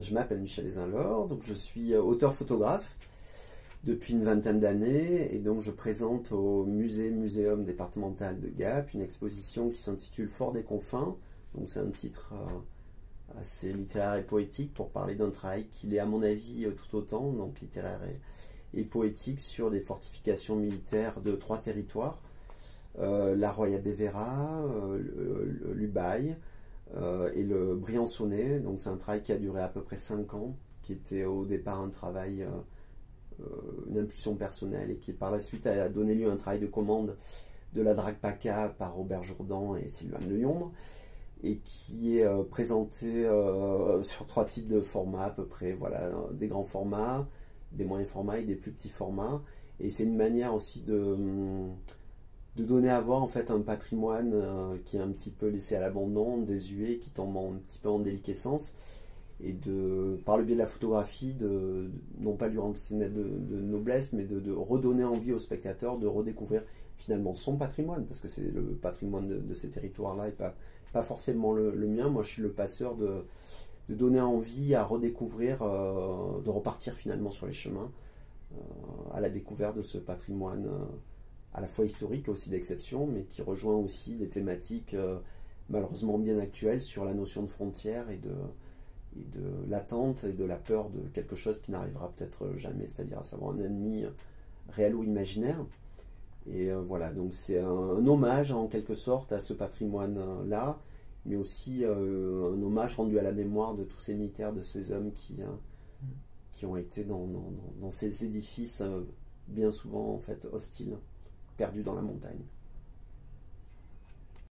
Je m'appelle Michel Ezinlor, donc je suis auteur-photographe depuis une vingtaine d'années et donc je présente au muséum départemental de Gap une exposition qui s'intitule Fort des Confins. Donc c'est un titre assez littéraire et poétique pour parler d'un travail qui l'est à mon avis tout autant, donc littéraire et poétique, sur des fortifications militaires de 3 territoires, la Roya-Bévéra, l'Ubaye, et le Briançonnais. Donc c'est un travail qui a duré à peu près 5 ans, qui était au départ un travail, une impulsion personnelle, et qui par la suite a donné lieu à un travail de commande de la Drac Paca par Robert Jourdan et Sylvain Leyondre, et qui est présenté sur 3 types de formats à peu près, voilà, des grands formats, des moyens formats et des plus petits formats. Et c'est une manière aussi de donner à voir en fait un patrimoine qui est un petit peu laissé à l'abandon, désuet, qui tombe un petit peu en déliquescence, et par le biais de la photographie, non pas lui rendre ses lettres de noblesse, mais de redonner envie au spectateur de redécouvrir finalement son patrimoine, parce que c'est le patrimoine de ces territoires-là et pas forcément le mien. Moi je suis le passeur de donner envie à redécouvrir, de repartir finalement sur les chemins, à la découverte de ce patrimoine à la fois historique et aussi d'exception, mais qui rejoint aussi des thématiques malheureusement bien actuelles sur la notion de frontière et de l'attente et de la peur de quelque chose qui n'arrivera peut-être jamais, c'est-à-dire à savoir un ennemi réel ou imaginaire. Et voilà, donc c'est un hommage en quelque sorte à ce patrimoine-là, mais aussi un hommage rendu à la mémoire de tous ces militaires, de ces hommes qui ont été dans ces édifices bien souvent en fait hostiles, perdus dans la montagne.